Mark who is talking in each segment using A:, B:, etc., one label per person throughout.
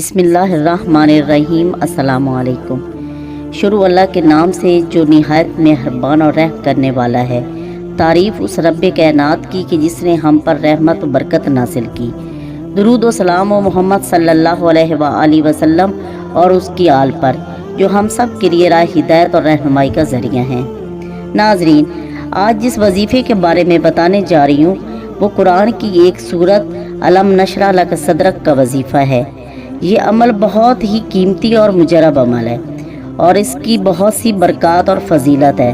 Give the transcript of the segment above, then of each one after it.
A: بسم اللہ الرحمن الرحیم۔ السلام علیکم۔ شروع اللہ کے نام سے جو نہایت مہربان اور رحم کرنے والا ہے۔ تعریف اس رب کائنات کی کہ جس نے ہم پر رحمت و برکت نازل کی۔ درود و سلام و محمد صلی اللہ علیہ وآلہ وسلم اور اس کی آل پر جو ہم سب کے لیے راہ ہدایت اور رہنمائی کا ذریعہ ہیں۔ ناظرین، آج جس وظیفے کے بارے میں بتانے جا رہی ہوں وہ قرآن کی ایک سورت الم نشرح لک صدرک کا وظیفہ ہے۔ یہ عمل بہت ہی قیمتی اور مجرب عمل ہے اور اس کی بہت سی برکات اور فضیلت ہے۔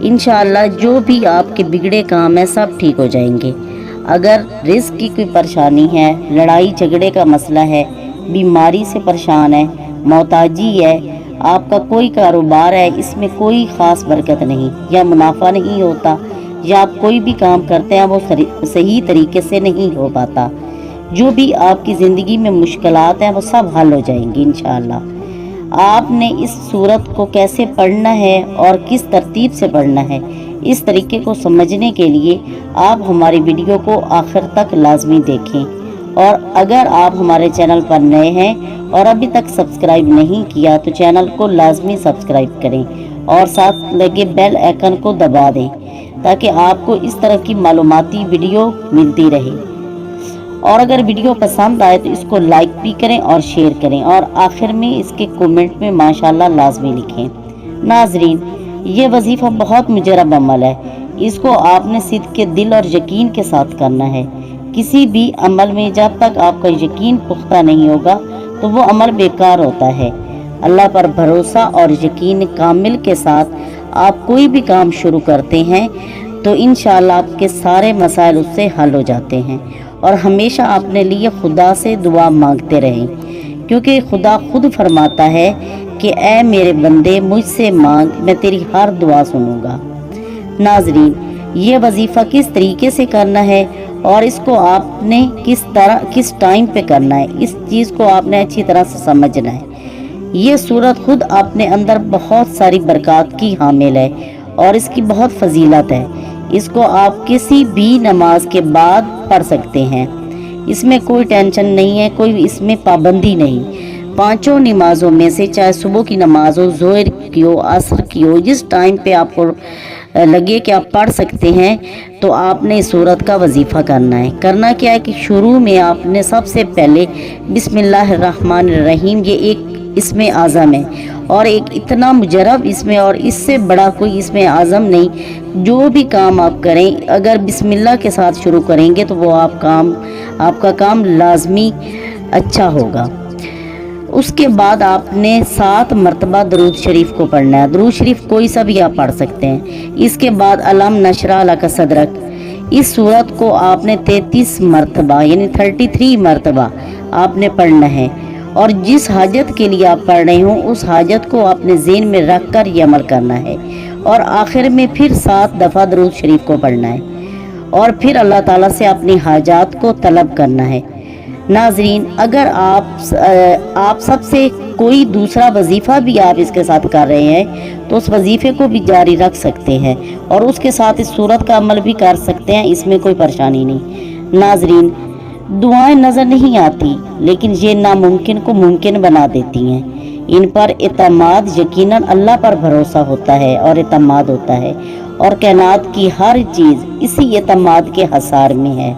A: انشاءاللہ جو بھی آپ کے بگڑے کام ہیں سب ٹھیک ہو جائیں گے۔ اگر رزق کی کوئی پریشانی ہے، لڑائی جھگڑے کا مسئلہ ہے، بیماری سے پریشان ہے، محتاجی ہے، آپ کا کوئی کاروبار ہے اس میں کوئی خاص برکت نہیں یا منافع نہیں ہوتا، یا آپ کوئی بھی کام کرتے ہیں وہ صحیح طریقے سے نہیں ہو پاتا، جو بھی آپ کی زندگی میں مشکلات ہیں وہ سب حل ہو جائیں گی انشاءاللہ۔ آپ نے اس سورت کو کیسے پڑھنا ہے اور کس ترتیب سے پڑھنا ہے، اس طریقے کو سمجھنے کے لیے آپ ہماری ویڈیو کو آخر تک لازمی دیکھیں، اور اگر آپ ہمارے چینل پر نئے ہیں اور ابھی تک سبسکرائب نہیں کیا تو چینل کو لازمی سبسکرائب کریں اور ساتھ لگے بیل آئیکن کو دبا دیں تاکہ آپ کو اس طرح کی معلوماتی ویڈیو ملتی رہے۔ اور اگر ویڈیو پسند آئے تو اس کو لائک بھی کریں اور شیئر کریں، اور آخر میں اس کے کومنٹ میں ماشاءاللہ لازمی لکھیں۔ ناظرین، یہ وظیفہ بہت مجرب عمل ہے۔ اس کو آپ نے صدق کے دل اور یقین کے ساتھ کرنا ہے۔ کسی بھی عمل میں جب تک آپ کا یقین پختہ نہیں ہوگا تو وہ عمل بیکار ہوتا ہے۔ اللہ پر بھروسہ اور یقین کامل کے ساتھ آپ کوئی بھی کام شروع کرتے ہیں تو انشاءاللہ آپ کے سارے مسائل اس سے حل ہو جاتے ہیں، اور ہمیشہ اپنے لیے خدا سے دعا مانگتے رہیں، کیونکہ خدا خود فرماتا ہے کہ اے میرے بندے مجھ سے مانگ، میں تیری ہر دعا سنوں گا۔ ناظرین، یہ وظیفہ کس طریقے سے کرنا ہے اور اس کو آپ نے کس ٹائم پہ کرنا ہے، اس چیز کو آپ نے اچھی طرح سے سمجھنا ہے۔ یہ سورت خود اپنے اندر بہت ساری برکات کی حامل ہے اور اس کی بہت فضیلت ہے۔ اس کو آپ کسی بھی نماز کے بعد پڑھ سکتے ہیں۔ اس میں کوئی ٹینشن نہیں ہے، کوئی اس میں پابندی نہیں۔ پانچوں نمازوں میں سے چاہے صبح کی نماز ہو، ظہر کی ہو، عصر کی ہو، جس ٹائم پہ آپ کو لگے کہ آپ پڑھ سکتے ہیں تو آپ نے اس سورت کا وظیفہ کرنا ہے۔ کرنا کیا ہے کہ شروع میں آپ نے سب سے پہلے بسم اللہ الرحمن الرحیم، یہ ایک اسم اعظم ہے اور ایک اتنا مجرب اسم ہے، اور اس سے بڑا کوئی اسم اعظم نہیں۔ جو بھی کام آپ کریں اگر بسم اللہ کے ساتھ شروع کریں گے تو وہ آپ کا کام لازمی اچھا ہوگا۔ اس کے بعد آپ نے 7 مرتبہ درود شریف کو پڑھنا ہے۔ درود شریف کوئی سا بھی آپ پڑھ سکتے ہیں۔ اس کے بعد الم نشرح لک صدرک، اس سورت کو آپ نے 33 مرتبہ یعنی 33 مرتبہ آپ نے پڑھنا ہے، اور جس حاجت کے لیے آپ پڑھ رہے ہوں اس حاجت کو اپنے ذہن میں رکھ کر یہ عمل کرنا ہے، اور آخر میں پھر 7 دفعہ درود شریف کو پڑھنا ہے، اور پھر اللہ تعالیٰ سے اپنی حاجات کو طلب کرنا ہے۔ ناظرین، اگر آپ سب سے کوئی دوسرا وظیفہ بھی آپ اس کے ساتھ کر رہے ہیں تو اس وظیفے کو بھی جاری رکھ سکتے ہیں اور اس کے ساتھ اس سورت کا عمل بھی کر سکتے ہیں، اس میں کوئی پریشانی نہیں۔ ناظرین، دعائیں نظر نہیں آتی لیکن یہ ناممکن کو ممکن بنا دیتی ہیں۔ ان پر اعتماد، یقیناً اللہ پر بھروسہ ہوتا ہے اور اعتماد ہوتا ہے، اور کائنات کی ہر چیز اسی اعتماد کے حصار میں ہے۔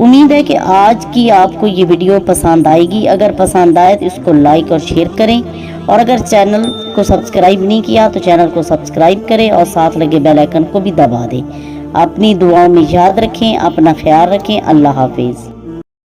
A: امید ہے کہ آج کی آپ کو یہ ویڈیو پسند آئے گی۔ اگر پسند آئے تو اس کو لائک اور شیئر کریں، اور اگر چینل کو سبسکرائب نہیں کیا تو چینل کو سبسکرائب کریں اور ساتھ لگے بیل آئیکن کو بھی دبا دیں۔ اپنی دعاؤں میں یاد رکھیں، اپنا خیال رکھیں۔ اللہ حافظ۔